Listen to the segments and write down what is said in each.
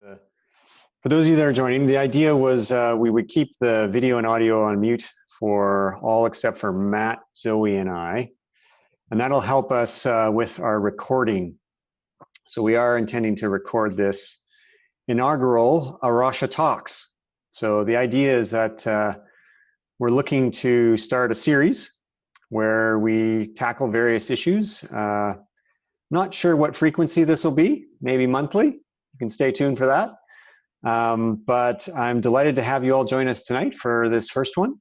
For those of you that are joining, the idea was we would keep the video and audio on mute for all except for Matt, Zoe, and I. And that'll help us with our recording. So we are intending to record this inaugural A Rocha Talks. So the idea is that we're looking to start a series where we tackle various issues. Not sure what frequency this will be, maybe monthly. You can stay tuned for that. But I'm delighted to have you all join us tonight for this first one.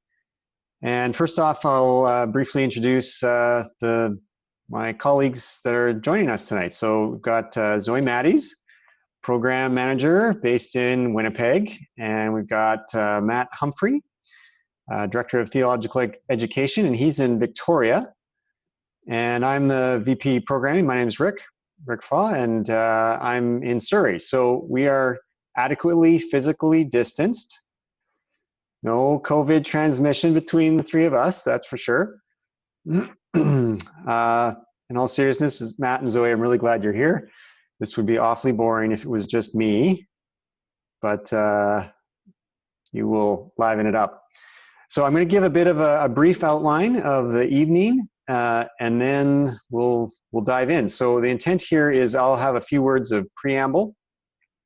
And first off, I'll briefly introduce my colleagues that are joining us tonight. So we've got Zoe Matties, Program Manager based in Winnipeg. And we've got Matt Humphrey, Director of Theological Education, and he's in Victoria. And I'm the VP Programming. My name is Rick Faw, and I'm in Surrey. So we are adequately physically distanced. No COVID transmission between the three of us, that's for sure. In all seriousness, Matt and Zoe, I'm really glad you're here. This would be awfully boring if it was just me, but you will liven it up. So I'm going to give a bit of a brief outline of the evening, and then we'll dive in. So the intent here is I'll have a few words of preamble,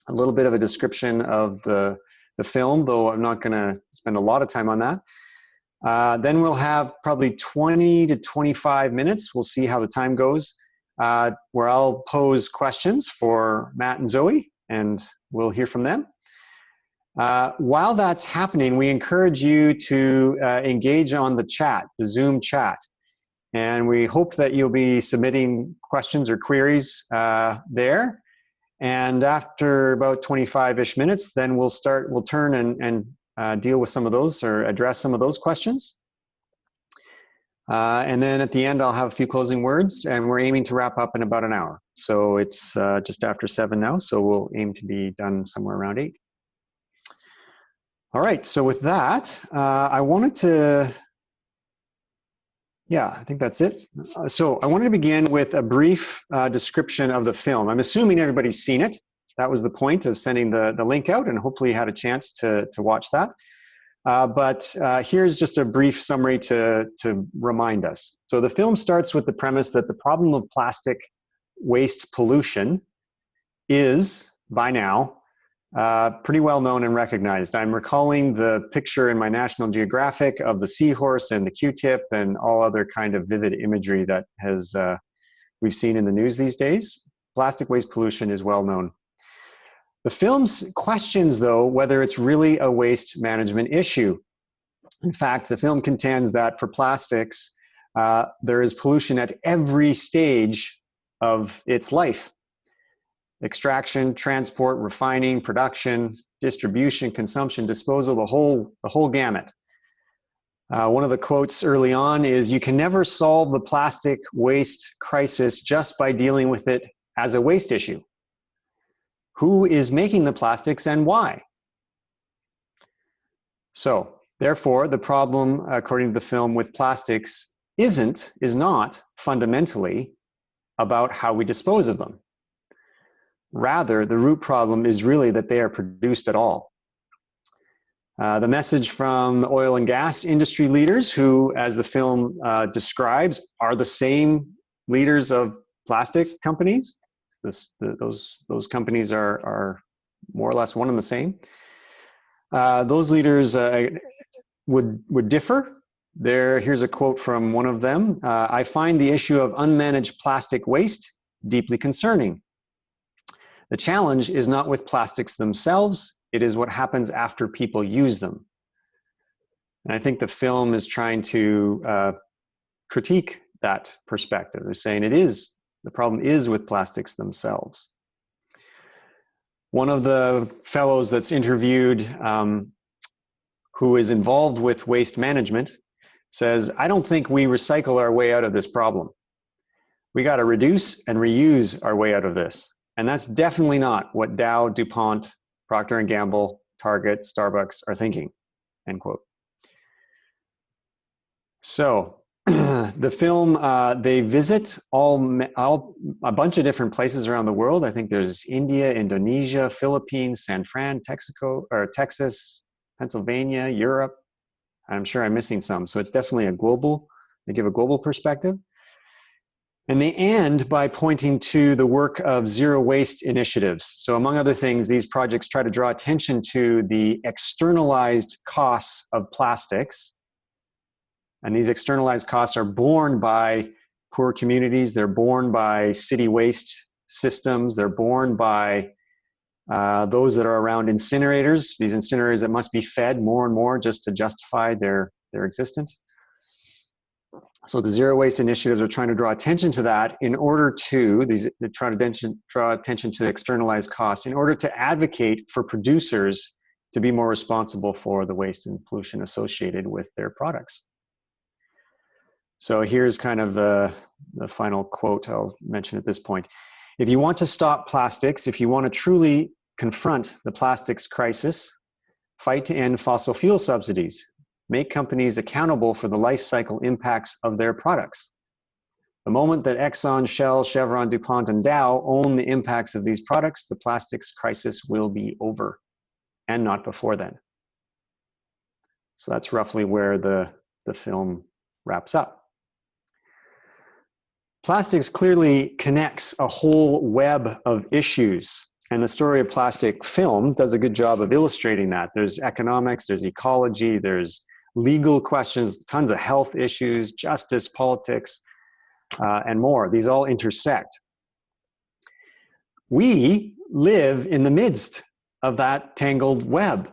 a little bit of a description of the film, though I'm not going to spend a lot of time on that. Then we'll have probably 20 to 25 minutes. We'll see how the time goes, where I'll pose questions for Matt and Zoe, and we'll hear from them. While that's happening, we encourage you to engage on the chat, the Zoom chat. And we hope that you'll be submitting questions or queries there. And after about 25-ish minutes, then we'll turn and deal with some of those or address some of those questions. And then at the end, I'll have a few closing words, and we're aiming to wrap up in about an hour. So it's just after 7 now, so we'll aim to be done somewhere around 8. All right, so with that, I wanted to, I think that's it. So I wanted to begin with a brief description of the film. I'm assuming everybody's seen it. That was the point of sending the link out, and hopefully you had a chance to watch that. But here's just a brief summary to remind us. So the film starts with the premise that the problem of plastic waste pollution is, by now, pretty well known and recognized. I'm recalling the picture in my National Geographic of the seahorse and the Q-tip and all other kind of vivid imagery that we've seen in the news these days. Plastic waste pollution is well known. The film questions, though, whether it's really a waste management issue. In fact, the film contends that for plastics, there is pollution at every stage of its life. Extraction, transport, refining, production, distribution, consumption, disposal, the whole gamut. One of the quotes early on is, "You can never solve the plastic waste crisis just by dealing with it as a waste issue. Who is making the plastics and why?" So, therefore, the problem, according to the film, with plastics is not fundamentally about how we dispose of them. Rather, the root problem is really that they are produced at all. The message from the oil and gas industry leaders, who, as the film describes, are the same leaders of plastic companies. Those companies are more or less one and the same. Those leaders would differ. Here's a quote from one of them. "I find the issue of unmanaged plastic waste deeply concerning. The challenge is not with plastics themselves, it is what happens after people use them." And I think the film is trying to critique that perspective. They're saying the problem is with plastics themselves. One of the fellows that's interviewed who is involved with waste management says, "I don't think we recycle our way out of this problem. We got to reduce and reuse our way out of this. And that's definitely not what Dow, DuPont, Procter & Gamble, Target, Starbucks are thinking," end quote. So The film, they visit a bunch of different places around the world. I think there's India, Indonesia, Philippines, San Fran, Texaco, or Texas, Pennsylvania, Europe. I'm sure I'm missing some. So it's definitely they give a global perspective. And they end by pointing to the work of zero waste initiatives. So among other things, these projects try to draw attention to the externalized costs of plastics. And these externalized costs are borne by poor communities. They're borne by city waste systems. They're borne by those that are around incinerators, these incinerators that must be fed more and more just to justify their existence. So the zero waste initiatives are trying to draw attention to that in order to, they try to draw attention to the externalized costs in order to advocate for producers to be more responsible for the waste and pollution associated with their products. So here's kind of the final quote I'll mention at this point. If you want to stop plastics, if you want to truly confront the plastics crisis, fight to end fossil fuel subsidies. Make companies accountable for the life cycle impacts of their products. The moment that Exxon, Shell, Chevron, DuPont, and Dow own the impacts of these products, the plastics crisis will be over, and not before then. So that's roughly where the film wraps up. Plastics clearly connects a whole web of issues, and the story of plastic film does a good job of illustrating that. There's economics, there's ecology, there's legal questions, tons of health issues, justice, politics, and more. These all intersect. We live in the midst of that tangled web.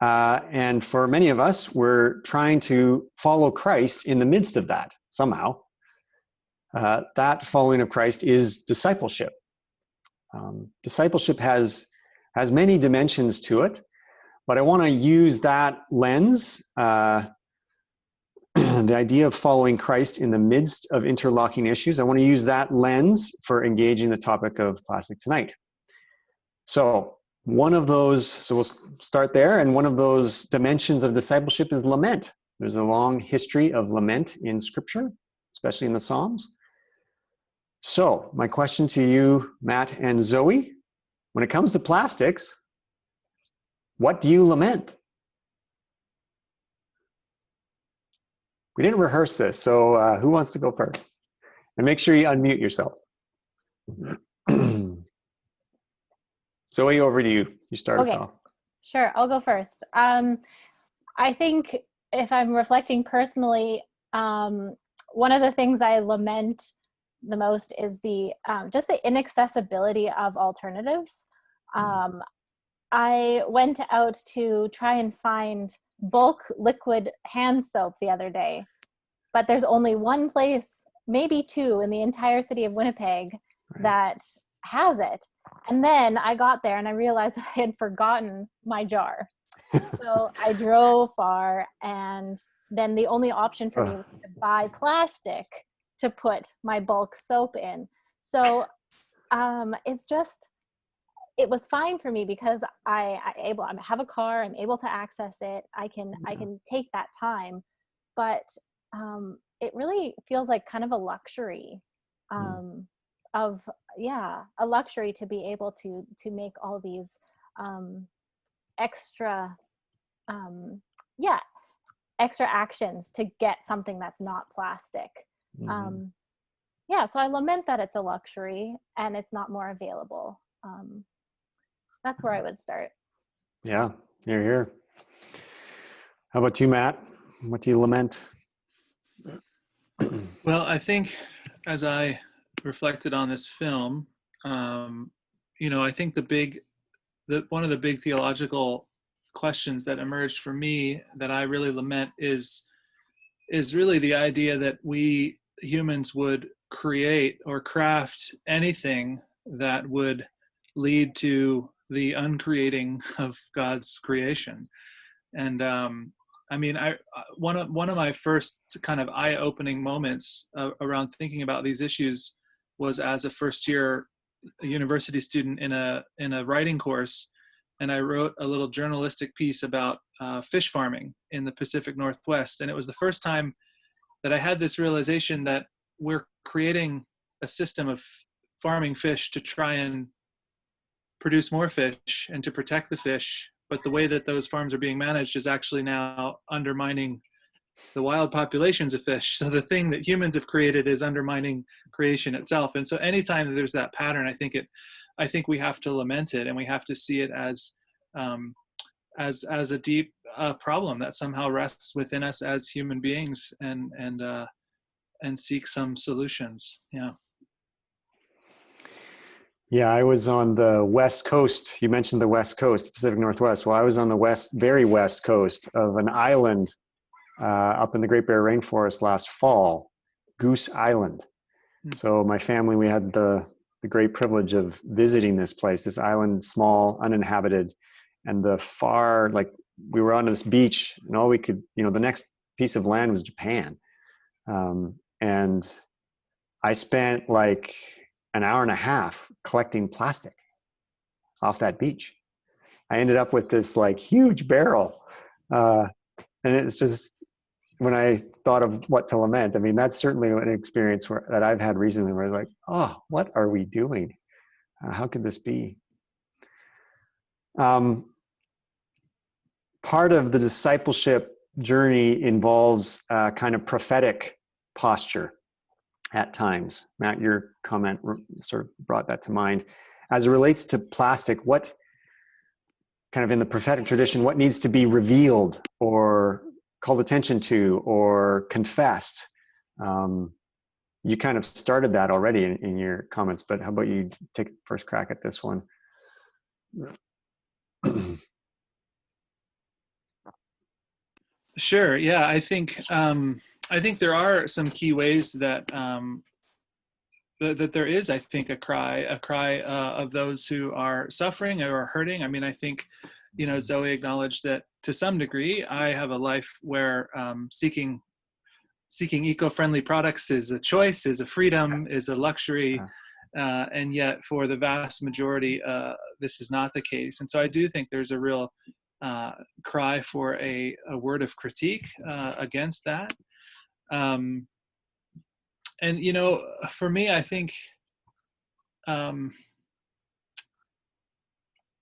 And for many of us, we're trying to follow Christ in the midst of that somehow. That following of Christ is discipleship. Discipleship has many dimensions to it, but I want to use that lens, the idea of following Christ in the midst of interlocking issues. I want to use that lens for engaging the topic of plastic tonight. So one of those, so we'll start there, and one of those dimensions of discipleship is lament. There's a long history of lament in Scripture, especially in the Psalms. So my question to you, Matt and Zoe, when it comes to plastics, what do you lament? We didn't rehearse this, so who wants to go first? And make sure you unmute yourself. Zoe, over to you. You start us off. Sure, I'll go first. I think if I'm reflecting personally, one of the things I lament the most is the just the inaccessibility of alternatives. I went out to try and find bulk liquid hand soap the other day, but there's only one place, maybe two, in the entire city of Winnipeg that has it. And then I got there and I realized that I had forgotten my jar. So I drove far, and then the only option for me was to buy plastic to put my bulk soap in. So it's just, it was fine for me because I have a car, I'm able to access it, I can take that time, but it really feels like kind of a luxury of a luxury to be able to make all these extra extra actions to get something that's not plastic. So I lament that it's a luxury and it's not more available. That's where I would start. Yeah, you're here. How about you, Matt? What do you lament? Well, I think as I reflected on this film, I think one of the big theological questions that emerged for me that I really lament is really the idea that we humans would create or craft anything that would lead to the uncreating of God's creation. And one of my first kind of eye-opening moments around thinking about these issues was as a first-year university student in a writing course, and I wrote a little journalistic piece about fish farming in the Pacific Northwest. And it was the first time that I had this realization that we're creating a system of farming fish to try and produce more fish and to protect the fish. But the way that those farms are being managed is actually now undermining the wild populations of fish. So the thing that humans have created is undermining creation itself. And so anytime there's that pattern, I think we have to lament it, and we have to see it as a deep problem that somehow rests within us as human beings, and seek some solutions. Yeah. Yeah, I was on the West Coast. You mentioned the West Coast, the Pacific Northwest. Well, I was on the very West Coast of an island up in the Great Bear Rainforest last fall, Goose Island. So my family, we had the great privilege of visiting this place, this island, small, uninhabited, and we were on this beach, and all we could, the next piece of land was Japan. And I spent like an hour and a half collecting plastic off that beach. I ended up with this like huge barrel. And it's just, when I thought of what to lament, I mean, that's certainly an experience that I've had recently where I was like, oh, what are we doing? How could this be? Part of the discipleship journey involves kind of prophetic posture at times. Matt, your comment sort of brought that to mind. As it relates to plastic, what kind of in the prophetic tradition, what needs to be revealed or called attention to or confessed? You kind of started that already in your comments, but how about you take first crack at this one? Sure. Yeah, I think there are some key ways that that there is, I think, a cry of those who are suffering or are hurting. I mean, I think, Zoe acknowledged that to some degree, I have a life where seeking eco-friendly products is a choice, is a freedom, is a luxury, and yet for the vast majority, this is not the case. And so I do think there's a real cry for a word of critique against that. And for me, I think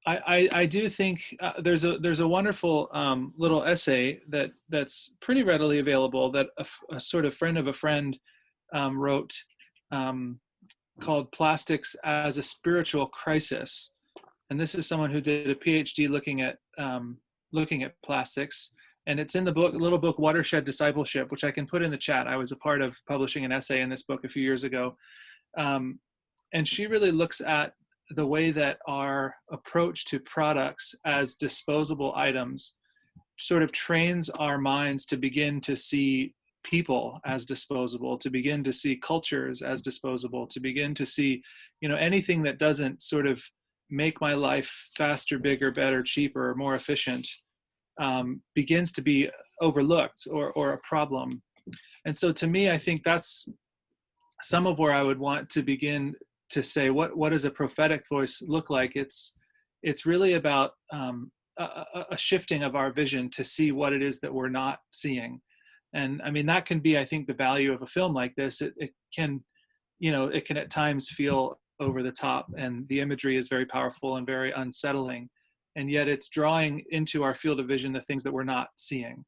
I do think there's a wonderful little essay that's pretty readily available that a sort of friend of a friend wrote, called "Plastics as a Spiritual Crisis," and this is someone who did a PhD looking at plastics. And it's in the little book, Watershed Discipleship, which I can put in the chat. I was a part of publishing an essay in this book a few years ago. And she really looks at the way that our approach to products as disposable items sort of trains our minds to begin to see people as disposable, to begin to see cultures as disposable, to begin to see, anything that doesn't sort of make my life faster, bigger, better, cheaper, more efficient, begins to be overlooked or a problem. And so to me, I think that's some of where I would want to begin to say, what does a prophetic voice look like? It's really about a shifting of our vision to see what it is that we're not seeing. And I mean, that can be, I think, the value of a film like this. It can at times feel over the top, and the imagery is very powerful and very unsettling. And yet it's drawing into our field of vision the things that we're not seeing.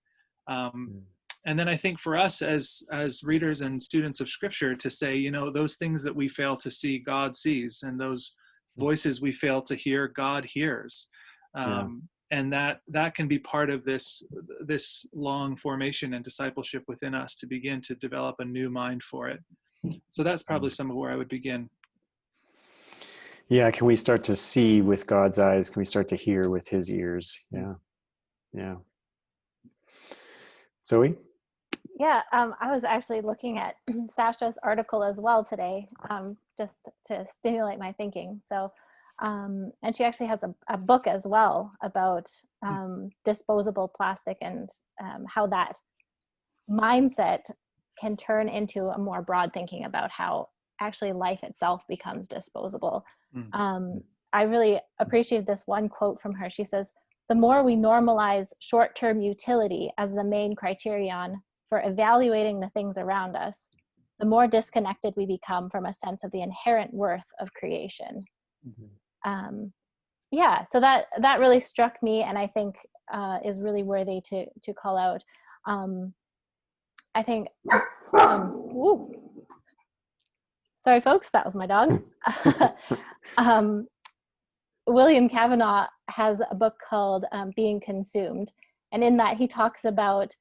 And then I think for us as readers and students of Scripture to say, those things that we fail to see, God sees, and those voices we fail to hear, God hears. And that can be part of this long formation and discipleship within us to begin to develop a new mind for it. So that's probably some of where I would begin. Yeah, can we start to see with God's eyes? Can we start to hear with His ears? Yeah. Zoe? Yeah, I was actually looking at Sasha's article as well today, just to stimulate my thinking. So, and she actually has a book as well about disposable plastic and how that mindset can turn into a more broad thinking about how actually life itself becomes disposable. I really appreciate this one quote from her. She says, "The more we normalize short-term utility as the main criterion for evaluating the things around us, the more disconnected we become from a sense of the inherent worth of creation. Yeah, so that really struck me, and I think is really worthy to call out. I think, ooh. Sorry folks, that was my dog. William Cavanaugh has a book called Being Consumed, and in that he talks about,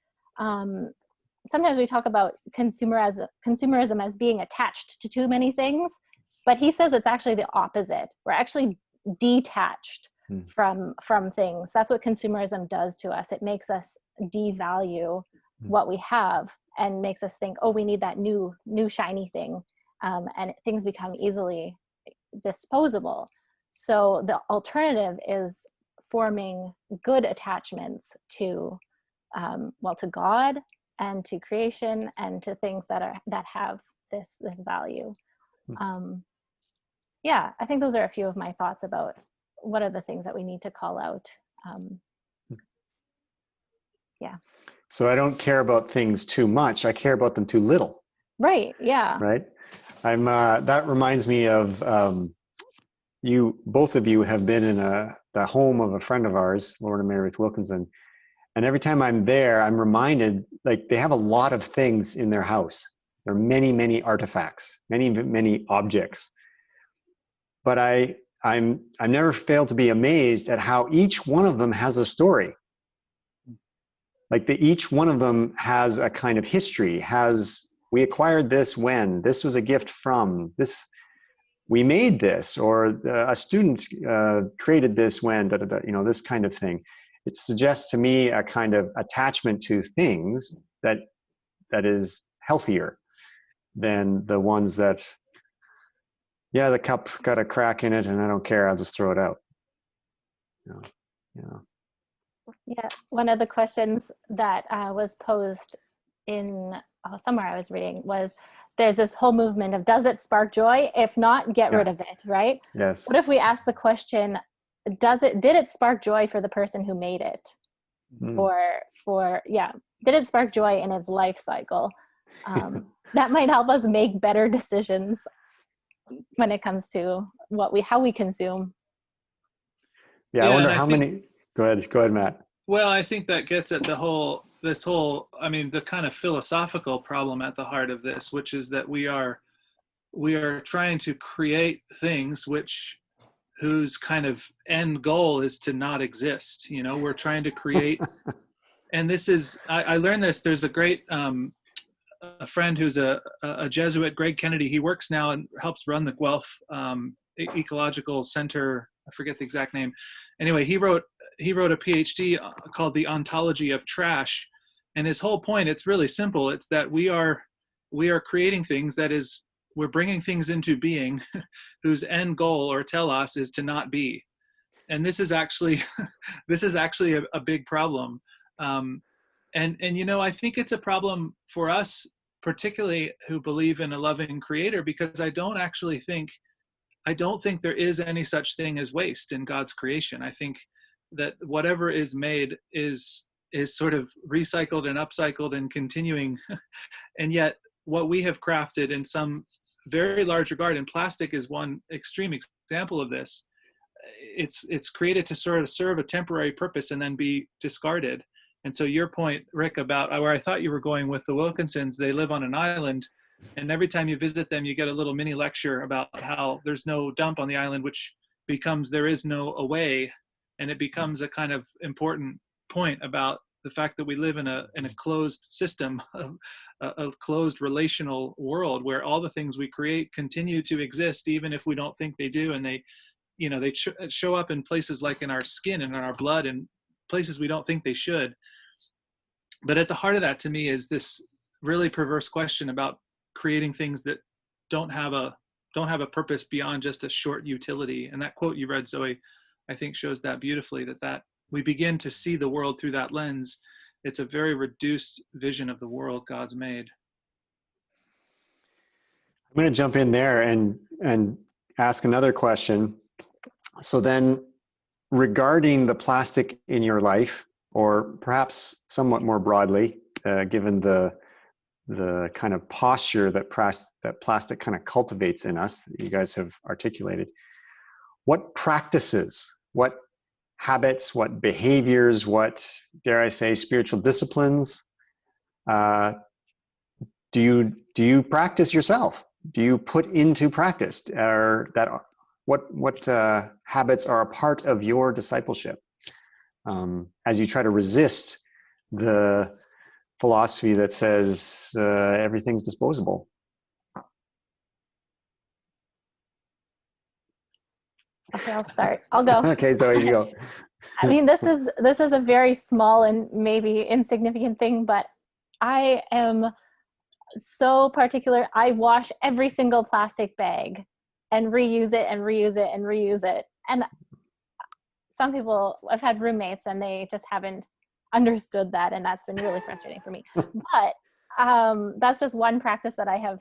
sometimes we talk about consumerism as being attached to too many things, but he says it's actually the opposite. We're actually detached from things. That's what consumerism does to us. It makes us devalue what we have and makes us think, oh, we need that new shiny thing, and things become easily disposable. So the alternative is forming good attachments to to God and to creation and to things that have this value. Yeah, I think those are a few of my thoughts about what are the things that we need to call out. Yeah. So I don't care about things too much. I care about them too little. Right. Yeah. Right. I'm. That reminds me of both of you have been in the home of a friend of ours, Lauren and Mary Ruth Wilkinson, and every time I'm there, I'm reminded, like, they have a lot of things in their house. There are many, many artifacts, many objects. But I'm never failed to be amazed at how each one of them has a story. Like each one of them has a kind of history. We acquired this when, this was a gift from, this, we made this, or a student created this when, this kind of thing. It suggests to me a kind of attachment to things that is healthier than the ones that, yeah, the cup got a crack in it and I don't care, I'll just throw it out. Yeah, one of the questions that was posed in somewhere I was reading was, there's this whole movement of, does it spark joy? If not, get rid of it, right? Yes. What if we ask the question, did it spark joy for the person who made it? Or did it spark joy in its life cycle? That might help us make better decisions when it comes to how we consume. Yeah, I wonder how many. Go ahead, Matt. Well, I think that gets at the kind of philosophical problem at the heart of this, which is that we are trying to create things whose kind of end goal is to not exist. We're trying to create, and this is, I learned this. There's a great a friend who's a Jesuit, Greg Kennedy. He works now and helps run the Guelph Ecological Center. I forget the exact name. Anyway, he wrote a PhD called The Ontology of Trash, and his whole point, it's really simple. It's that we are creating things, that is, we're bringing things into being whose end goal, or telos, is to not be. And this is actually a big problem. And I think it's a problem for us, particularly who believe in a loving creator, because I don't think there is any such thing as waste in God's creation. I think that whatever is made is sort of recycled and upcycled and continuing. And yet what we have crafted in some very large regard, and plastic is one extreme example of this, it's created to sort of serve a temporary purpose and then be discarded. And so your point, Rick, about where I thought you were going with the Wilkinsons, they live on an island, and every time you visit them, you get a little mini lecture about how there's no dump on the island, which becomes there is no away. And it becomes a kind of important point about the fact that we live in a closed system, a closed relational world where all the things we create continue to exist, even if we don't think they do. And they show up in places like in our skin and in our blood and places we don't think they should. But at the heart of that, to me, is this really perverse question about creating things that don't have a purpose beyond just a short utility. And that quote you read, Zoe, I think shows that beautifully, that we begin to see the world through that lens. It's a very reduced vision of the world God's made. I'm going to jump in there and ask another question. So then, regarding the plastic in your life, or perhaps somewhat more broadly, given the the kind of posture that plastic kind of cultivates in us that you guys have articulated. What practices, what habits, what behaviors, what, dare I say, spiritual disciplines do you practice yourself? Do you put into practice, or that what habits are a part of your discipleship as you try to resist the philosophy that says everything's disposable? Okay, I'll start. I'll go. Okay, Zoe, you go. I mean, this is a very small and maybe insignificant thing, but I am so particular. I wash every single plastic bag and reuse it and reuse it and reuse it. And some people, I've had roommates and they just haven't understood that, and that's been really frustrating for me. But that's just one practice that I have,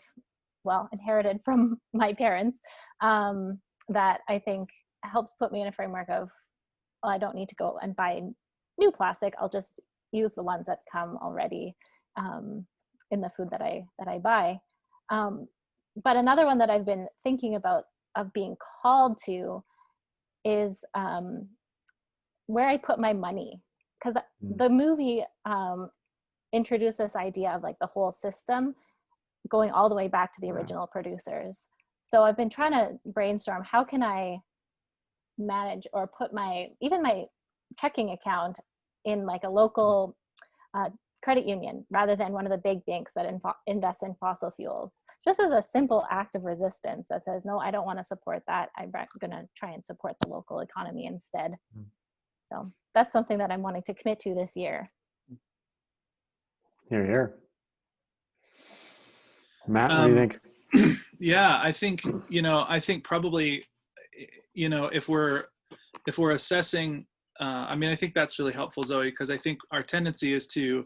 inherited from my parents, that I think helps put me in a framework of, well, I don't need to go and buy new plastic. I'll just use the ones that come already in the food that I buy. But another one that I've been thinking about of being called to is where I put my money. Because the movie introduced this idea of like the whole system going all the way back to the original producers. So I've been trying to brainstorm, how can I manage or put my checking account in like a local credit union rather than one of the big banks that invest in fossil fuels, just as a simple act of resistance that says, no, I don't want to support that. I'm going to try and support the local economy instead. So that's something that I'm wanting to commit to this year. Hear, hear. Matt, what do you think? Yeah, I think probably, if we're assessing, I think that's really helpful, Zoe, because I think our tendency is to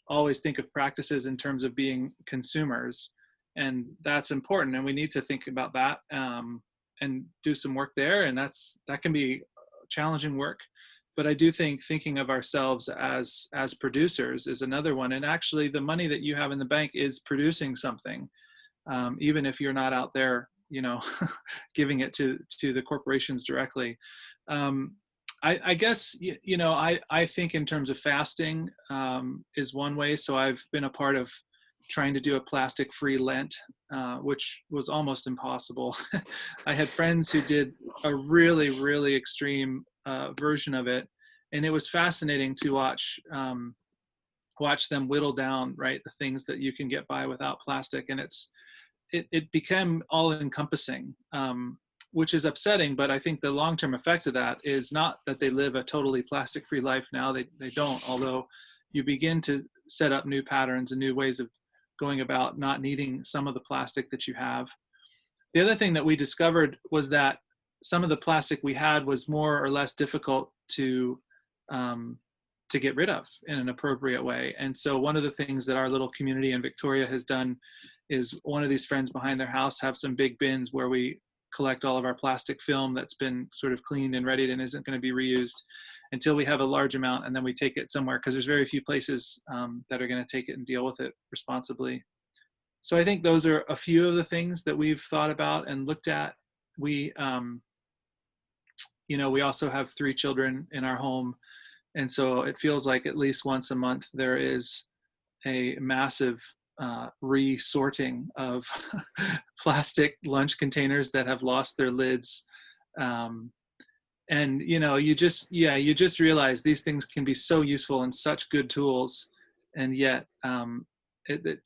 always think of practices in terms of being consumers, and that's important, and we need to think about that and do some work there, and that can be challenging work. But I do think thinking of ourselves as producers is another one, and actually the money that you have in the bank is producing something, even if you're not out there, giving it to the corporations directly. I guess, I think in terms of fasting is one way. So I've been a part of trying to do a plastic-free Lent, which was almost impossible. I had friends who did a really, really extreme version of it, and it was fascinating to watch them whittle down, right, the things that you can get by without plastic, and it became all-encompassing, which is upsetting. But I think the long-term effect of that is not that they live a totally plastic-free life now. They don't, although you begin to set up new patterns and new ways of going about not needing some of the plastic that you have. The other thing that we discovered was that some of the plastic we had was more or less difficult to get rid of in an appropriate way. And so one of the things that our little community in Victoria has done is, one of these friends behind their house have some big bins where we collect all of our plastic film that's been sort of cleaned and readied and isn't going to be reused until we have a large amount, and then we take it somewhere, because there's very few places that are going to take it and deal with it responsibly. So I think those are a few of the things that we've thought about and looked at. We we also have 3 children in our home, and so it feels like at least once a month there is a massive resorting of plastic lunch containers that have lost their lids. And you just realize these things can be so useful and such good tools, and yet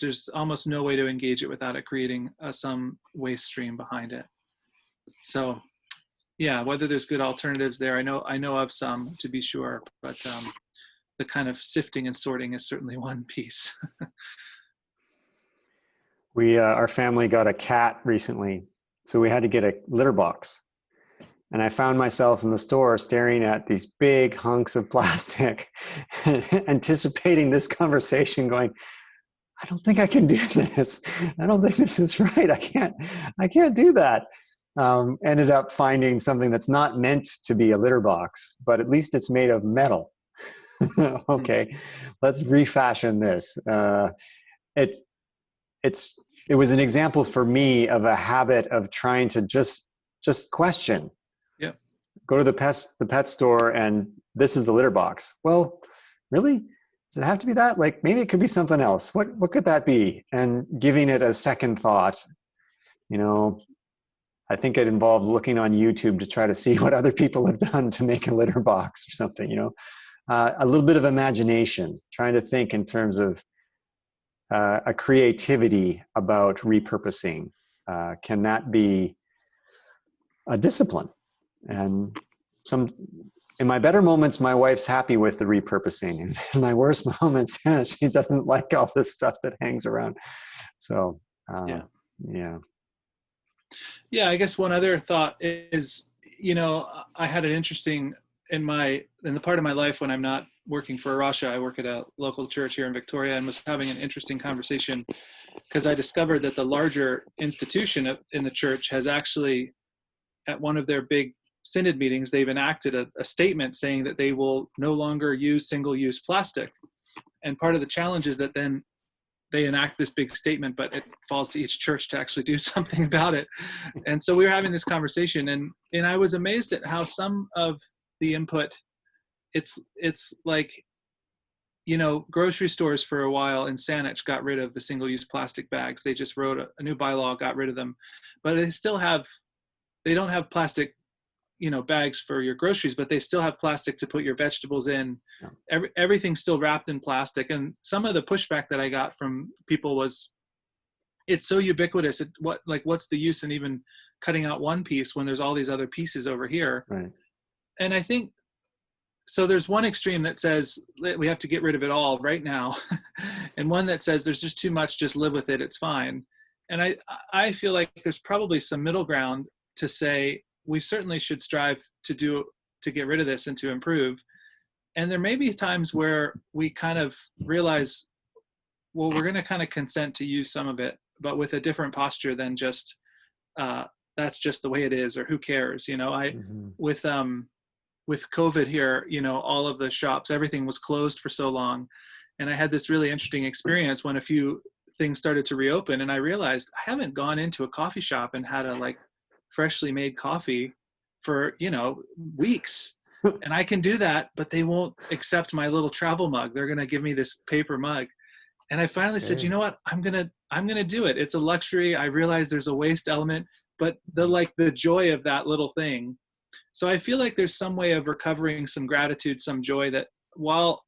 there's almost no way to engage it without it creating some waste stream behind it. So yeah, whether there's good alternatives there, I know of some, to be sure, but the kind of sifting and sorting is certainly one piece. Our family got a cat recently, so we had to get a litter box. And I found myself in the store staring at these big hunks of plastic, anticipating this conversation, going, I don't think I can do this. I don't think this is right. I can't do that. Ended up finding something that's not meant to be a litter box, but at least it's made of metal. Okay, let's refashion this. it was an example for me of a habit of trying to just question. Yep. Go to the pet store and this is the litter box. Well, really? Does it have to be that? Like maybe it could be something else. What could that be? And giving it a second thought. You know, I think it involved looking on YouTube to try to see what other people have done to make a litter box or something, you know. A little bit of imagination, trying to think in terms of a creativity about repurposing. Can that be a discipline? And in my better moments, my wife's happy with the repurposing. And in my worst moments, she doesn't like all this stuff that hangs around. So, yeah. Yeah, I guess one other thought is, you know, I had an interesting in the part of my life when I'm not working for A Rocha, I work at a local church here in Victoria, and was having an interesting conversation because I discovered that the larger institution in the church has actually, at one of their big synod meetings, they've enacted a statement saying that they will no longer use single-use plastic. And part of the challenge is that then they enact this big statement, but it falls to each church to actually do something about it. And so we were having this conversation, and I was amazed at how some of the input, it's like, you know, grocery stores for a while in Saanich got rid of the single-use plastic bags. They just wrote a new bylaw, got rid of them, but they don't have plastic, you know, bags for your groceries, but they still have plastic to put your vegetables in. Yeah. Everything's still wrapped in plastic. And some of the pushback that I got from people was, it's so ubiquitous. What's the use in even cutting out one piece when there's all these other pieces over here? Right. And I think, so there's one extreme that says we have to get rid of it all right now. And one that says there's just too much, just live with it, it's fine. And I feel like there's probably some middle ground to say, we certainly should strive to get rid of this and to improve. And there may be times where we kind of realize, well, we're going to kind of consent to use some of it, but with a different posture than just, that's just the way it is, or who cares? You know, with COVID here, you know, all of the shops, everything was closed for so long. And I had this really interesting experience when a few things started to reopen, and I realized I haven't gone into a coffee shop and had a freshly made coffee for, you know, weeks. And I can do that, but they won't accept my little travel mug. They're going to give me this paper mug. And I finally said, you know what, I'm going to do it. It's a luxury. I realize there's a waste element, but the joy of that little thing. So I feel like there's some way of recovering some gratitude, some joy, that while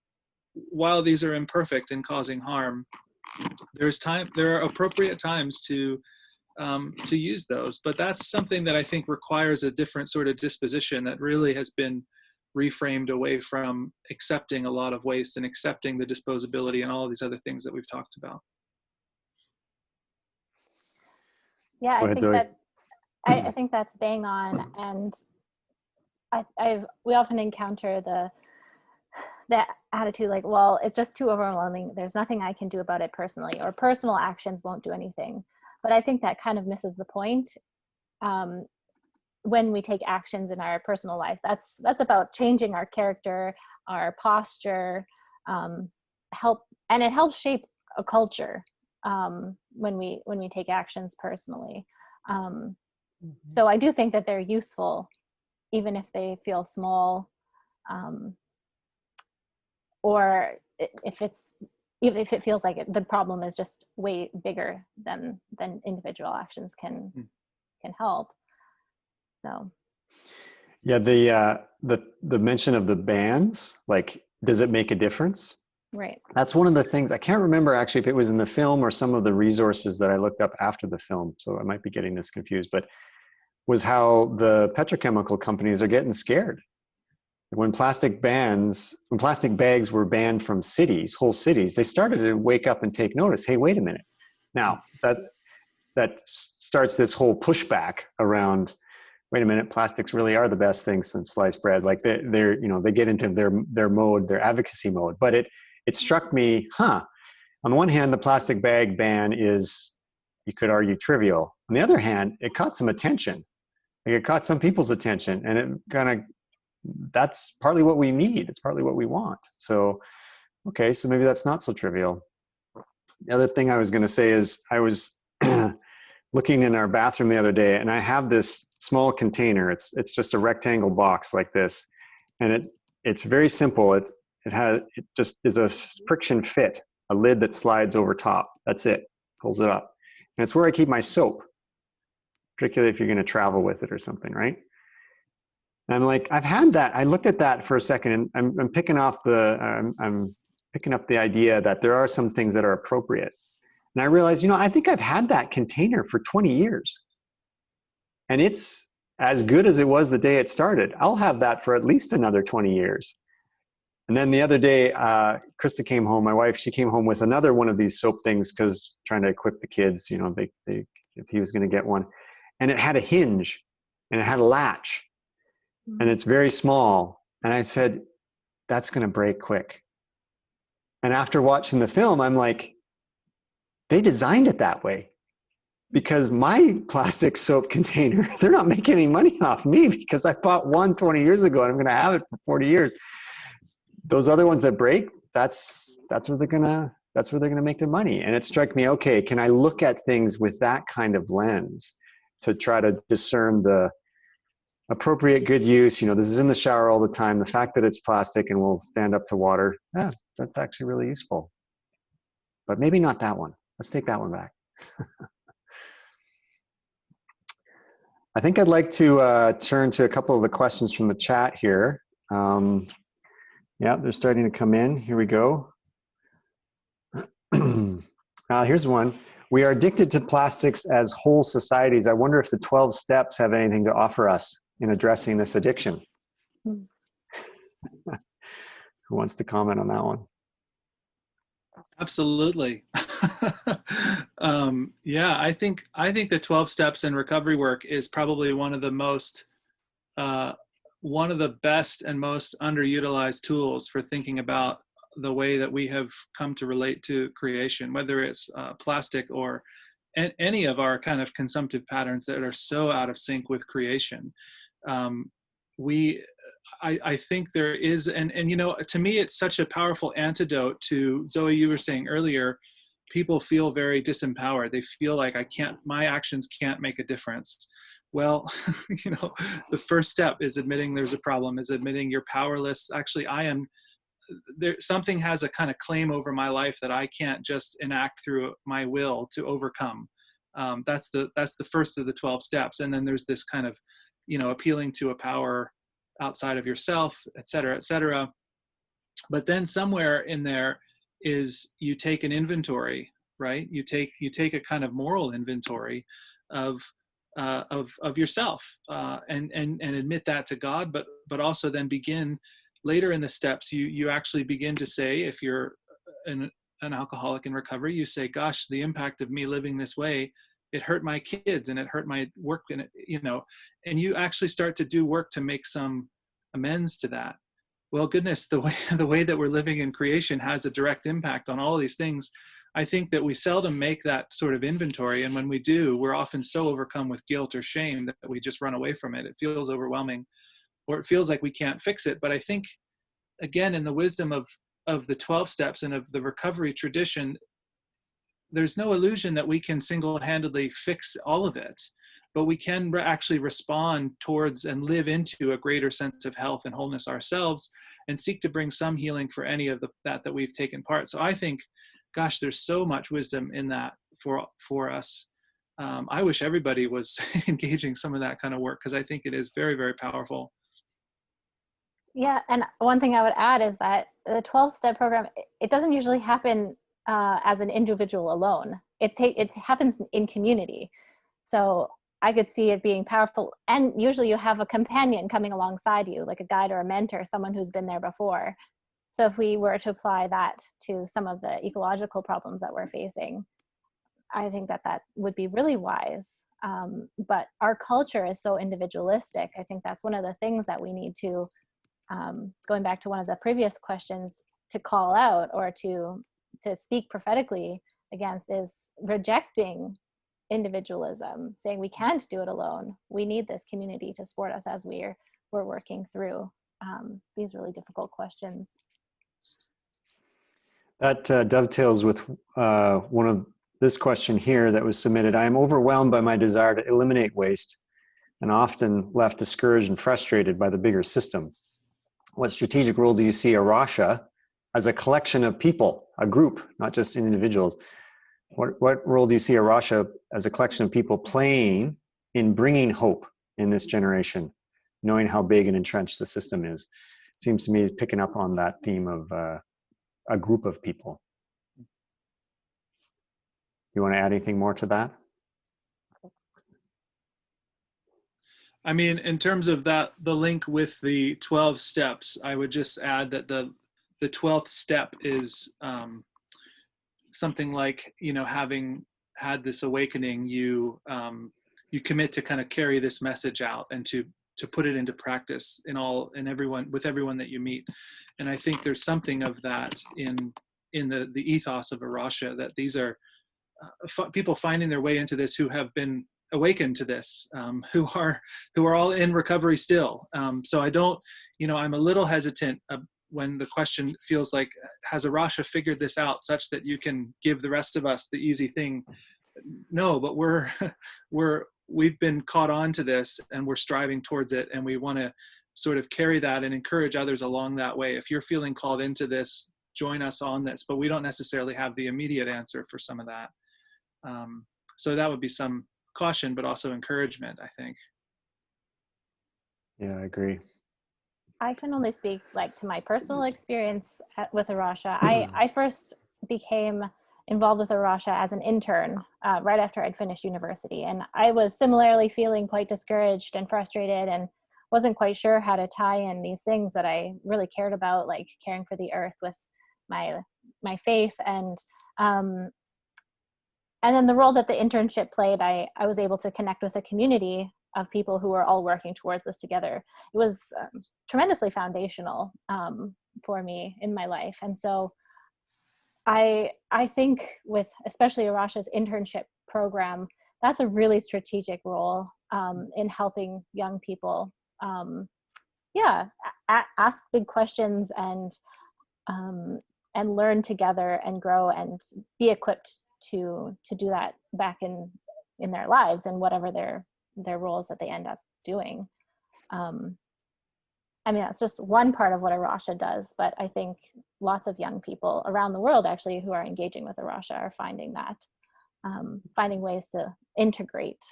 these are imperfect and causing harm, there are appropriate times to use those. But that's something that I think requires a different sort of disposition that really has been reframed away from accepting a lot of waste and accepting the disposability and all of these other things that we've talked about. Yeah, I think that's bang on. And we often encounter the attitude like, well, it's just too overwhelming. There's nothing I can do about it personally, or personal actions won't do anything. But I think that kind of misses the point. When we take actions in our personal life, that's about changing our character, our posture, and it helps shape a culture when we take actions personally. So I do think that they're useful, even if they feel small, or if it feels like the problem is just way bigger than individual actions can help. So. Yeah, the mention of the bans, like, does it make a difference? Right. That's one of the things. I can't remember actually if it was in the film or some of the resources that I looked up after the film, so I might be getting this confused, but was how the petrochemical companies are getting scared. When plastic bags were banned from whole cities, they started to wake up and take notice. Hey, wait a minute. Now that starts this whole pushback around, wait a minute, plastics really are the best thing since sliced bread. Like they're you know, they get into their mode, their advocacy mode. But it struck me, on the one hand, the plastic bag ban is, you could argue, trivial. On the other hand, it caught some attention. Like, it caught some people's attention, and it kind of, that's partly what we need. It's partly what we want. So, okay, so maybe that's not so trivial. The other thing I was going to say is I was looking in our bathroom the other day, and I have this small container. It's just a rectangle box like this, and it's very simple. It just is a friction fit, a lid that slides over top. That's it. Pulls it up, and it's where I keep my soap, particularly if you're going to travel with it or something, right? And I'm like, I've had that. I looked at that for a second, and I'm picking up the idea that there are some things that are appropriate. And I realized, I think I've had that container for 20 years. And it's as good as it was the day it started. I'll have that for at least another 20 years. And then the other day, Krista came home, my wife, she came home with another one of these soap things because trying to equip the kids, if he was going to get one. And it had a hinge and it had a latch. And it's very small. And I said, that's going to break quick. And after watching the film, I'm like, they designed it that way because my plastic soap container, they're not making any money off me because I bought one 20 years ago and I'm going to have it for 40 years. Those other ones that break, that's where they're going to make their money. And it struck me, okay, can I look at things with that kind of lens to try to discern the appropriate good use? This is in the shower all the time. The fact that it's plastic and will stand up to water, that's actually really useful. But maybe not that one. Let's take that one back. I think I'd like to turn to a couple of the questions from the chat here. Yeah, they're starting to come in. Here we go. Here's one. We are addicted to plastics as whole societies. I wonder if the 12 steps have anything to offer us in addressing this addiction. Who wants to comment on that one? Absolutely. Yeah, I think the 12 steps in recovery work is probably one of the best and most underutilized tools for thinking about the way that we have come to relate to creation, whether it's plastic or any of our kind of consumptive patterns that are so out of sync with creation. I think there is, and to me, it's such a powerful antidote to, Zoe, you were saying earlier, people feel very disempowered. They feel like my actions can't make a difference. Well, the first step is admitting there's a problem, is admitting you're powerless. Actually, something has a kind of claim over my life that I can't just enact through my will to overcome. That's the first of the 12 steps. And then there's this kind of, appealing to a power outside of yourself, et cetera, et cetera. But then somewhere in there is you take an inventory, right? You take a kind of moral inventory of yourself, and admit that to God, but also then begin later in the steps. You actually begin to say, if you're an alcoholic in recovery, you say, gosh, the impact of me living this way, it hurt my kids and it hurt my work, and and you actually start to do work to make some amends to that. Well, goodness, the way that we're living in creation has a direct impact on all of these things. I think that we seldom make that sort of inventory, and when we do, we're often so overcome with guilt or shame that we just run away from it. It feels overwhelming, or it feels like we can't fix it. But I think, again, in the wisdom of the 12 steps and of the recovery tradition, there's no illusion that we can single-handedly fix all of it, but we can actually respond towards and live into a greater sense of health and wholeness ourselves, and seek to bring some healing for any of that we've taken part. So I think, gosh, there's so much wisdom in that for us. I wish everybody was engaging some of that kind of work, because I think it is very, very powerful. Yeah, and one thing I would add is that the 12-step program, it doesn't usually happen as an individual alone. It happens in community. So I could see it being powerful. And usually you have a companion coming alongside you, like a guide or a mentor, someone who's been there before. So if we were to apply that to some of the ecological problems that we're facing, I think that would be really wise. But our culture is so individualistic. I think that's one of the things that we need to, going back to one of the previous questions, to call out or to speak prophetically against, is rejecting individualism, saying we can't do it alone. We need this community to support us as we're working through these really difficult questions. That dovetails with one of this question here that was submitted. I am overwhelmed by my desire to eliminate waste and often left discouraged and frustrated by the bigger system. What strategic role do you see A Rocha as a collection of people, a group, not just individuals? What role do you see A Rocha as a collection of people playing in bringing hope in this generation, knowing how big and entrenched the system is? It seems to me picking up on that theme of a group of people. You want to add anything more to that? I mean, in terms of that, the link with the 12 steps, I would just add that the 12th step is something like, you know, having had this awakening, you commit to kind of carry this message out and to put it into practice with everyone that you meet. And I think there's something of that in the ethos of A Rocha, that these are people finding their way into this who have been awakened to this, who are all in recovery still. So I don't, you know, I'm a little hesitant when the question feels like, has A Rocha figured this out such that you can give the rest of us the easy thing? No, but we've been caught on to this and we're striving towards it, and we want to sort of carry that and encourage others along that way. If you're feeling called into this, join us on this, but we don't necessarily have the immediate answer for some of that. So that would be some caution, but also encouragement, I think. Yeah, I agree. I can only speak like to my personal experience with A Rocha. I first became involved with A Rocha as an intern right after I'd finished university. And I was similarly feeling quite discouraged and frustrated and wasn't quite sure how to tie in these things that I really cared about, like caring for the earth with my faith. And then the role that the internship played, I was able to connect with a community of people who were all working towards this together. It was tremendously foundational for me in my life. And so I think with especially A Rocha's internship program, that's a really strategic role in helping young people, ask big questions and learn together and grow and be equipped to do that back in their lives and whatever their roles that they end up doing. I mean, that's just one part of what A Rocha does, but I think lots of young people around the world actually who are engaging with A Rocha are finding that, finding ways to integrate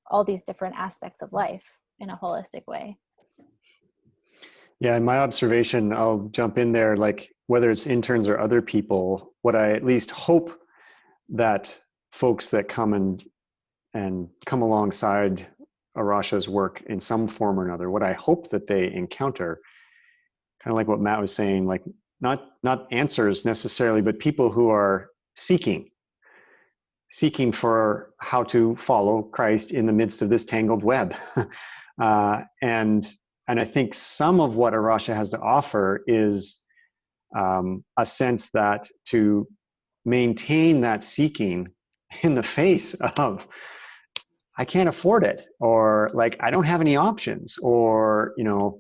all these different aspects of life in a holistic way. Yeah, in my observation, I'll jump in there, like whether it's interns or other people, what I at least hope that folks that come and come alongside A Rocha's work in some form or another, what I hope that they encounter, kind of like what Matt was saying, like not answers necessarily, but people who are seeking for how to follow Christ in the midst of this tangled web. And I think some of what A Rocha has to offer is a sense that to maintain that seeking in the face of, I can't afford it, or like, I don't have any options, or, you know,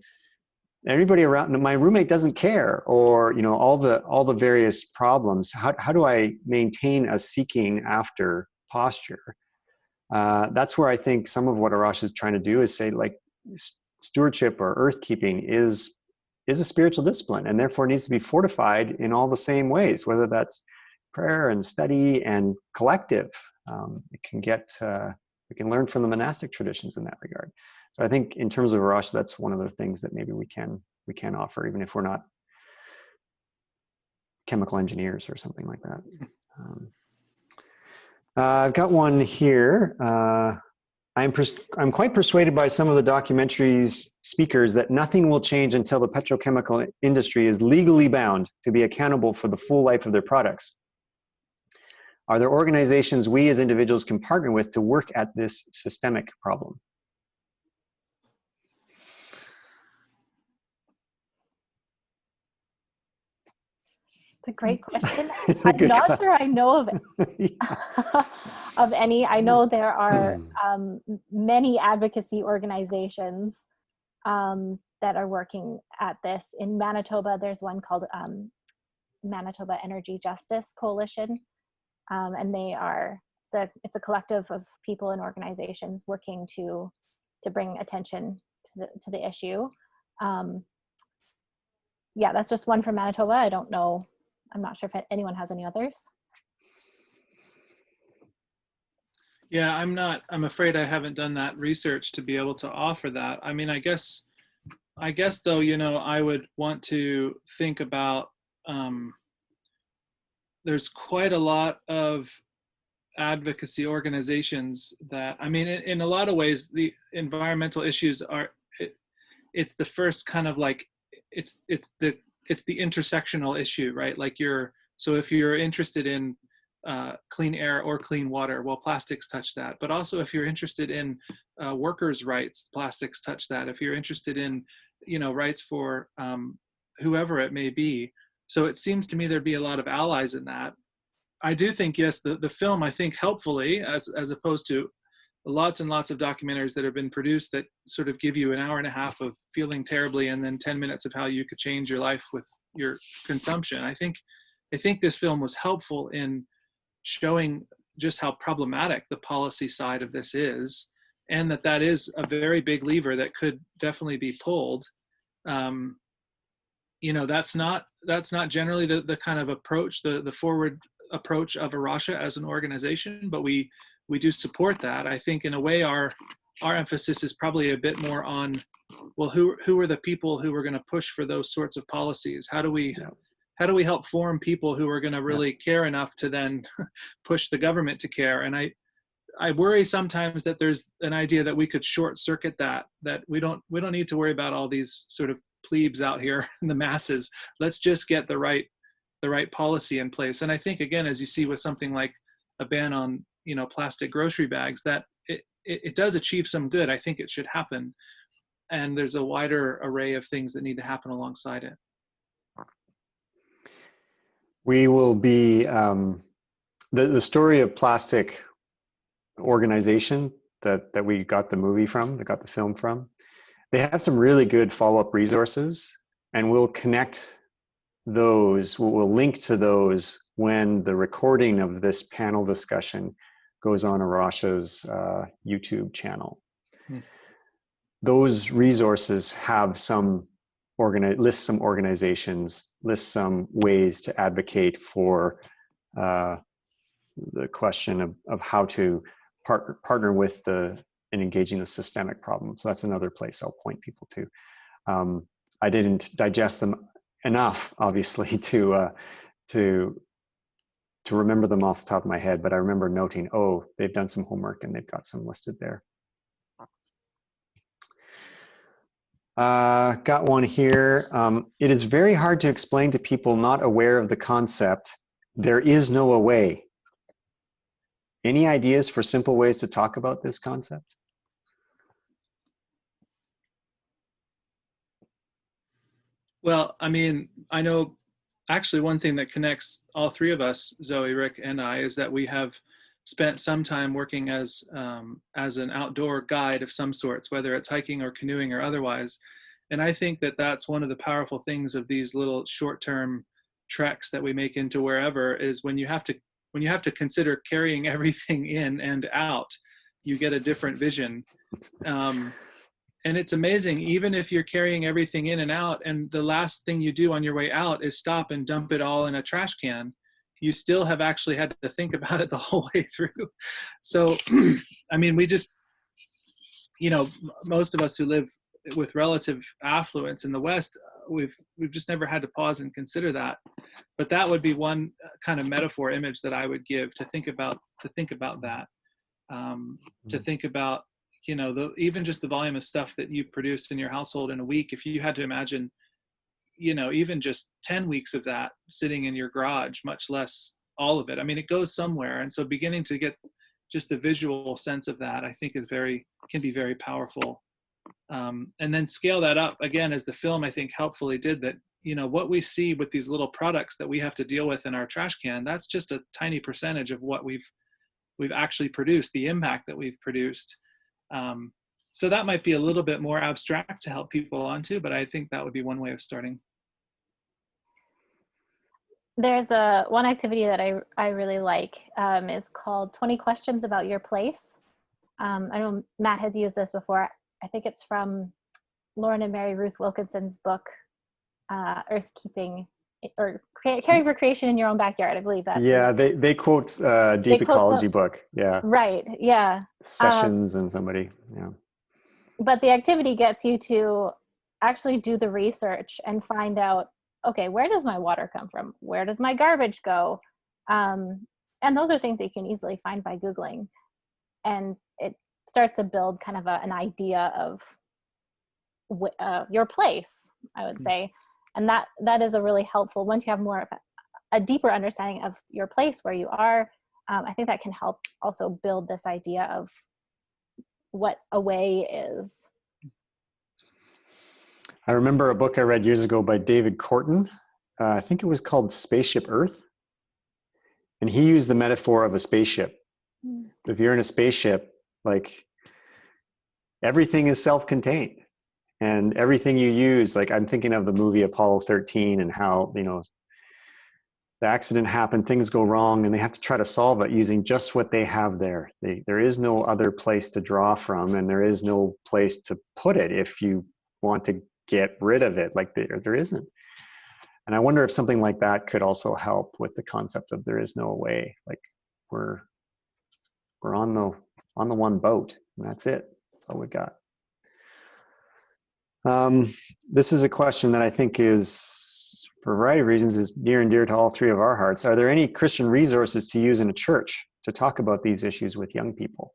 everybody around, my roommate doesn't care, or, you know, all the various problems. How do I maintain a seeking after posture? That's where I think some of what A Rocha is trying to do is say, like, stewardship or earth keeping is a spiritual discipline, and therefore needs to be fortified in all the same ways, whether that's prayer and study and collective. It can get we can learn from the monastic traditions in that regard. So I think in terms of A Rocha, that's one of the things that maybe we can offer, even if we're not chemical engineers or something like that. I've got one here. I'm quite persuaded by some of the documentary's speakers that nothing will change until the petrochemical industry is legally bound to be accountable for the full life of their products. Are there organizations we as individuals can partner with to work at this systemic problem? It's a great question. I'm not sure I know of of any. I know there are many advocacy organizations that are working at this. In Manitoba, there's one called Manitoba Energy Justice Coalition, and it's a collective of people and organizations working to bring attention to the issue. Yeah, that's just one from Manitoba. I don't know. I'm not sure if anyone has any others. Yeah, I'm afraid I haven't done that research to be able to offer that. I mean, I guess though, I would want to think about, there's quite a lot of advocacy organizations that, I mean, in a lot of ways, the environmental issues it's the first kind of like, it's the intersectional issue, right? Like so if you're interested in clean air or clean water, well, plastics touch that. But also if you're interested in workers' rights, plastics touch that. If you're interested in, rights for whoever it may be. So it seems to me there'd be a lot of allies in that. I do think, yes, the film, I think helpfully, as opposed to lots and lots of documentaries that have been produced that sort of give you an hour and a half of feeling terribly and then 10 minutes of how you could change your life with your consumption. I think this film was helpful in showing just how problematic the policy side of this is, and that is a very big lever that could definitely be pulled. That's not generally the kind of approach, the forward approach of A Rocha as an organization, but we do support that. I think in a way our emphasis is probably a bit more on, well, who are the people who are going to push for those sorts of policies? How do we help form people who are going to really care enough to then push the government to care? And I worry sometimes that there's an idea that we could short circuit that we don't need to worry about all these sort of plebes out here in the masses. Let's just get the right policy in place. And I think, again, as you see with something like a ban on plastic grocery bags, that it does achieve some good. I think it should happen, and there's a wider array of things that need to happen alongside it. We will be the story of plastic organization that we got the movie from, that got the film from. They have some really good follow-up resources, and we'll connect those, we'll link to those when the recording of this panel discussion goes on A Rocha's YouTube channel. Those resources have list some organizations, list some ways to advocate for the question of how to partner with and engaging the systemic problem. So that's another place I'll point people to. I didn't digest them enough, obviously, to remember them off the top of my head, but I remember noting, oh, they've done some homework and they've got some listed there. Got one here. It is very hard to explain to people not aware of the concept, there is no away. Any ideas for simple ways to talk about this concept? Well, I mean, I know actually one thing that connects all three of us, Zoe, Rick, and I, is that we have spent some time working as an outdoor guide of some sorts, whether it's hiking or canoeing or otherwise. And I think that that's one of the powerful things of these little short-term treks that we make into wherever, is when you have to consider carrying everything in and out, you get a different vision. And it's amazing, even if you're carrying everything in and out, and the last thing you do on your way out is stop and dump it all in a trash can, you still have actually had to think about it the whole way through. So, I mean, we just, most of us who live with relative affluence in the West, we've just never had to pause and consider that. But that would be one kind of metaphor image that I would give to think about that, to think about, even just the volume of stuff that you produce in your household in a week. If you had to imagine, even just 10 weeks of that sitting in your garage, much less all of it. I mean, it goes somewhere. And so beginning to get just the visual sense of that, I think can be very powerful. And then scale that up again, as the film, I think, helpfully did that. What we see with these little products that we have to deal with in our trash can, that's just a tiny percentage of what we've actually produced, the impact that we've produced. So that might be a little bit more abstract to help people onto, but I think that would be one way of starting. There's one activity that I really like. Is called 20 Questions About Your Place. I know Matt has used this before. I think it's from Lauren and Mary Ruth Wilkinson's book, Earthkeeping, or Caring for Creation in Your Own Backyard. I believe that's Yeah, they quote Deep they quote Ecology book. Yeah, right. Yeah. Sessions and somebody. Yeah. But the activity gets you to actually do the research and find out, okay, where does my water come from? Where does my garbage go? And those are things that you can easily find by Googling. And it starts to build kind of an idea of your place, I would say. And that is a really helpful, once you have more of a deeper understanding of your place, where you are, I think that can help also build this idea of what away is. I remember a book I read years ago by David Corton. I think it was called Spaceship Earth. And he used the metaphor of a spaceship. If you're in a spaceship, like everything is self-contained, and everything you use, like I'm thinking of the movie Apollo 13 and how, you know, the accident happened, things go wrong, and they have to try to solve it using just what they have there. There is no other place to draw from, and there is no place to put it if you want to get rid of it. Like there isn't. And I wonder if something like that could also help with the concept of there is no way. Like we're on the one boat, and that's it. That's all we got. This is a question that I think is, for a variety of reasons, is near and dear to all three of our hearts. Are there any Christian resources to use in a church to talk about these issues with young people?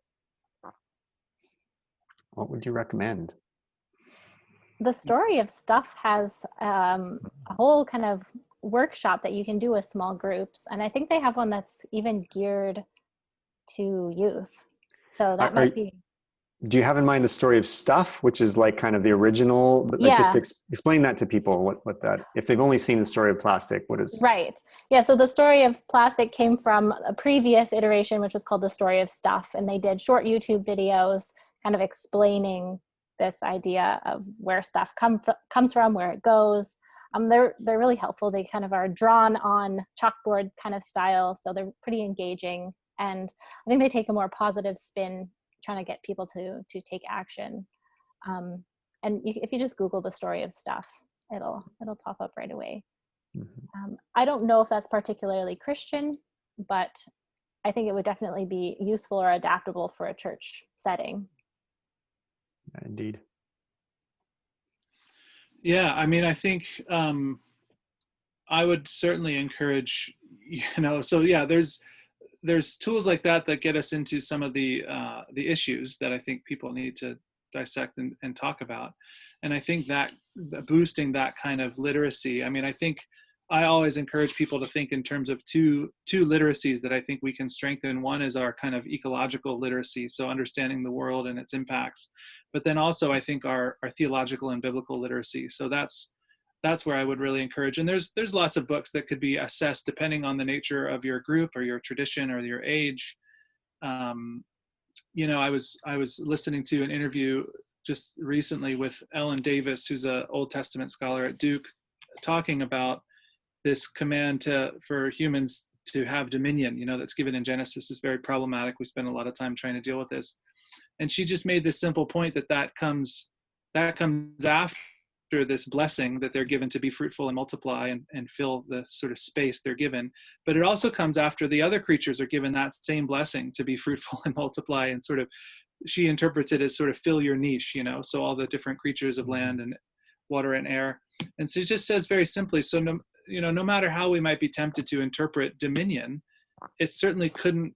What would you recommend? The Story of Stuff has a whole kind of workshop that you can do with small groups. And I think they have one that's even geared to youth. So that might be. Do you have in mind the Story of Stuff, which is like kind of the original? But like, just explain that to people. What that, if they've only seen the Story of Plastic, what is? Right. Yeah. So the Story of Plastic came from a previous iteration, which was called the Story of Stuff, and they did short YouTube videos, kind of explaining this idea of where stuff comes from, where it goes. They're really helpful. They kind of are drawn on chalkboard kind of style, so they're pretty engaging. And I think they take a more positive spin, trying to get people to take action. If you just Google the Story of Stuff, it'll pop up right away. Mm-hmm. I don't know if that's particularly Christian, but I think it would definitely be useful or adaptable for a church setting. Indeed. Yeah, I mean, I think I would certainly encourage, so yeah, there's tools like that get us into some of the issues that I think people need to dissect and talk about. And I think that boosting that kind of literacy, I mean, I think I always encourage people to think in terms of two literacies that I think we can strengthen. One is our kind of ecological literacy, so understanding the world and its impacts. But then also I think our theological and biblical literacy. So that's where I would really encourage. And there's lots of books that could be assessed depending on the nature of your group or your tradition or your age. I was listening to an interview just recently with Ellen Davis, who's an Old Testament scholar at Duke, talking about this command for humans to have dominion, that's given in Genesis, is very problematic. We spend a lot of time trying to deal with this. And she just made this simple point that comes after this blessing that they're given to be fruitful and multiply and fill the sort of space they're given. But it also comes after the other creatures are given that same blessing to be fruitful and multiply, and sort of, she interprets it as sort of fill your niche, so all the different creatures of land and water and air. And so it just says very simply, so no matter how we might be tempted to interpret dominion, it certainly couldn't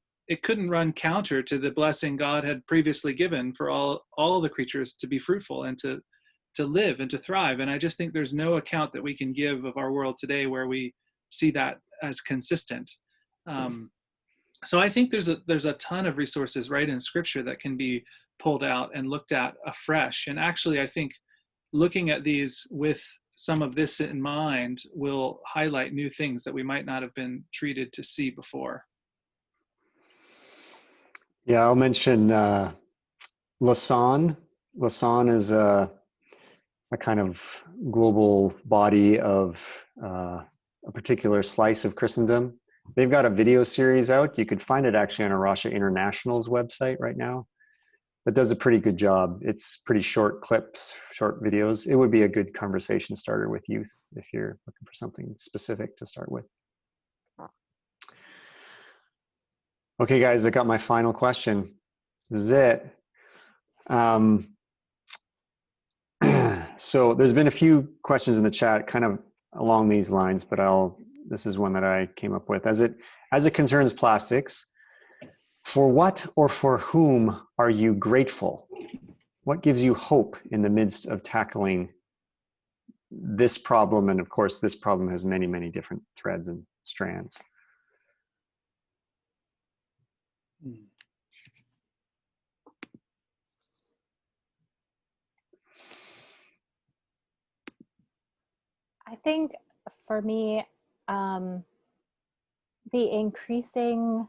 run counter to the blessing God had previously given for all the creatures to be fruitful and to live and to thrive. And I just think there's no account that we can give of our world today where we see that as consistent. So I think there's a ton of resources right in Scripture that can be pulled out and looked at afresh. And actually, I think looking at these with some of this in mind will highlight new things that we might not have been treated to see before. Yeah, I'll mention Lausanne. Lausanne is a kind of global body of a particular slice of Christendom. They've got a video series out. You could find it actually on A Rocha International's website right now. That does a pretty good job. It's pretty short clips, short videos. It would be a good conversation starter with youth if you're looking for something specific to start with. Okay, guys, I got my final question. This is it. So there's been a few questions in the chat kind of along these lines, but this is one that I came up with. As it concerns plastics, for what or for whom are you grateful? What gives you hope in the midst of tackling this problem? And of course, this problem has many, many different threads and strands. I think for me, the increasing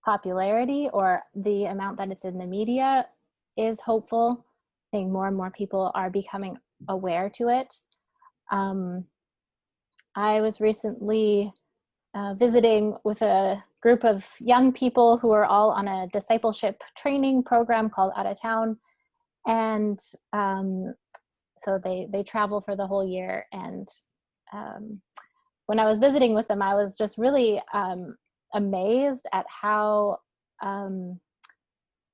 popularity or the amount that it's in the media is hopeful. I think more and more people are becoming aware to it. I was recently visiting with a group of young people who are all on a discipleship training program called Out of Town. And so they travel for the whole year. And when I was visiting with them, I was just really amazed at how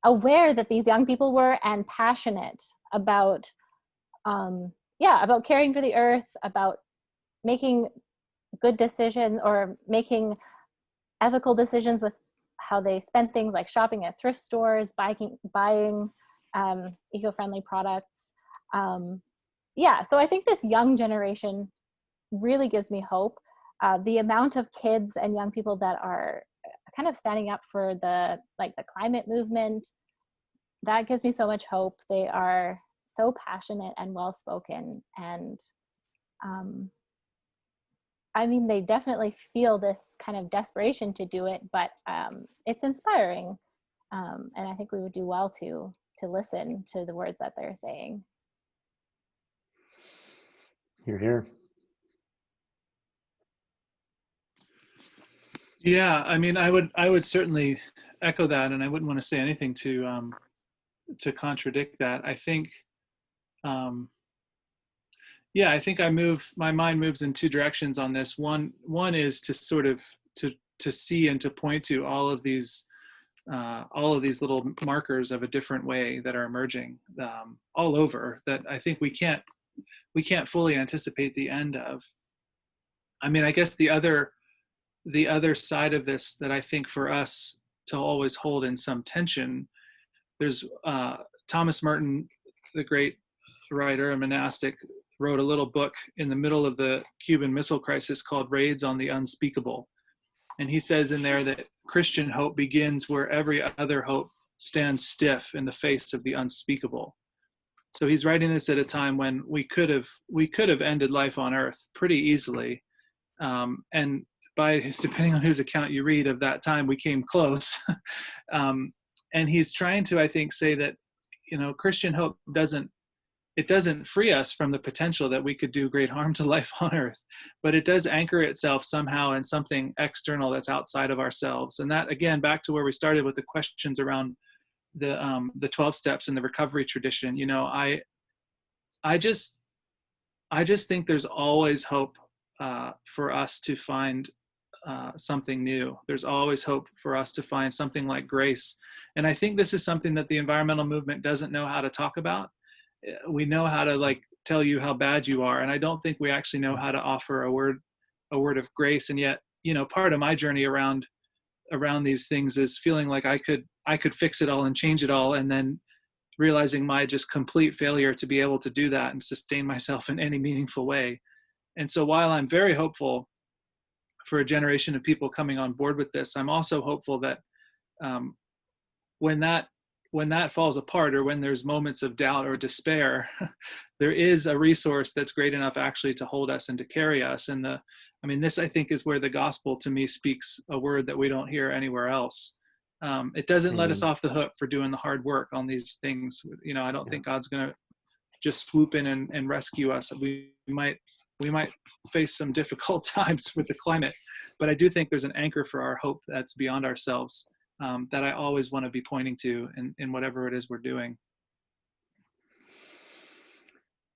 aware that these young people were and passionate about, about caring for the earth, about making good decisions or making ethical decisions with how they spend things, like shopping at thrift stores, buying eco-friendly products. So I think this young generation really gives me hope. The amount of kids and young people that are kind of standing up for the climate movement, that gives me so much hope. They are so passionate and well-spoken, and I mean, they definitely feel this kind of desperation to do it, but it's inspiring. And I think we would do well to listen to the words that they're saying. Hear, hear. Yeah, I mean, I would certainly echo that, and I wouldn't want to say anything to contradict that. I think, I think my mind moves in two directions on this. One is to sort of to see and to point to all of these little markers of a different way that are emerging all over, that I think we can't fully anticipate the end of. I mean, I guess the other side of this that I think for us to always hold in some tension, there's Thomas Merton, the great writer and monastic, wrote a little book in the middle of the Cuban Missile Crisis called Raids on the Unspeakable. And he says in there that Christian hope begins where every other hope stands stiff in the face of the unspeakable. So he's writing this at a time when we could have ended life on Earth pretty easily. And depending on whose account you read of that time, we came close. And he's trying to, I think, say that, Christian hope doesn't free us from the potential that we could do great harm to life on Earth, but it does anchor itself somehow in something external that's outside of ourselves. And that, again, back to where we started with the questions around the 12 steps in the recovery tradition. I just think there's always hope for us to find something new. There's always hope for us to find something like grace. And I think this is something that the environmental movement doesn't know how to talk about. We know how to tell you how bad you are, and I don't think we actually know how to offer a word of grace. And yet, part of my journey around these things is feeling like I could fix it all and change it all, and then realizing my just complete failure to be able to do that and sustain myself in any meaningful way. And so while I'm very hopeful for a generation of people coming on board with this, I'm also hopeful that when that falls apart, or when there's moments of doubt or despair, there is a resource that's great enough actually to hold us and to carry us. And this, I think, is where the gospel to me speaks a word that we don't hear anywhere else. It doesn't let us off the hook for doing the hard work on these things. I don't think God's going to just swoop in and rescue us. We might we might face some difficult times with the climate, but I do think there's an anchor for our hope that's beyond ourselves, that I always want to be pointing to in whatever it is we're doing.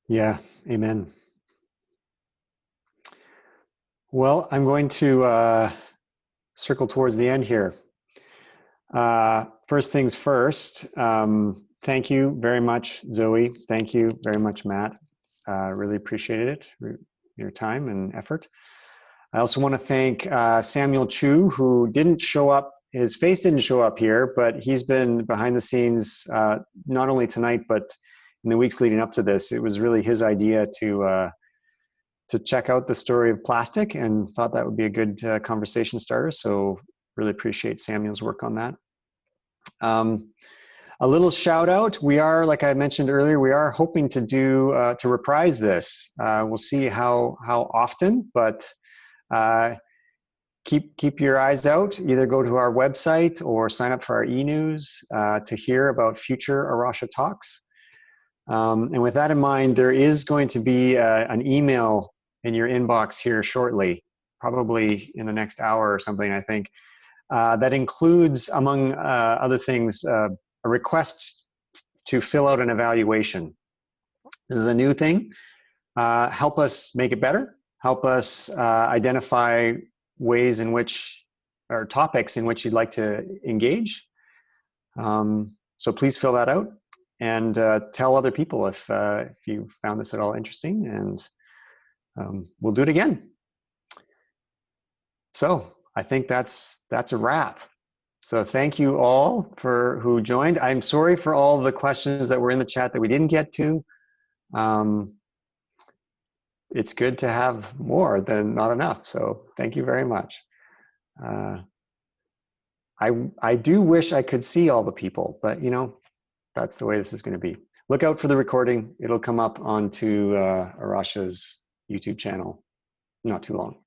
Yeah, amen. Well, I'm going to circle towards the end here. First things first, thank you very much, Zoe. Thank you very much, Matt. Really appreciated it, your time and effort. I also want to thank Samuel Chu, who didn't show up, his face didn't show up here, but he's been behind the scenes, not only tonight, but in the weeks leading up to this. It was really his idea to check out the story of plastic, and thought that would be a good conversation starter. So really appreciate Samuel's work on that. A little shout out. We are, like I mentioned earlier, we are hoping to do, to reprise this. We'll see how often, but keep your eyes out. Either go to our website or sign up for our e-news to hear about future A Rocha Talks. And with that in mind, there is going to be an email in your inbox here shortly, probably in the next hour or something, I think, that includes, among other things, a request to fill out an evaluation. This is a new thing. Help us make it better. Help us identify ways in which, or topics in which you'd like to engage. So please fill that out, and tell other people if you found this at all interesting, and we'll do it again. So I think that's a wrap. So thank you all for who joined. I'm sorry for all the questions that were in the chat that we didn't get to. It's good to have more than not enough. So thank you very much. I do wish I could see all the people, but you know, that's the way this is going to be. Look out for the recording. It'll come up onto A Rocha's YouTube channel not too long.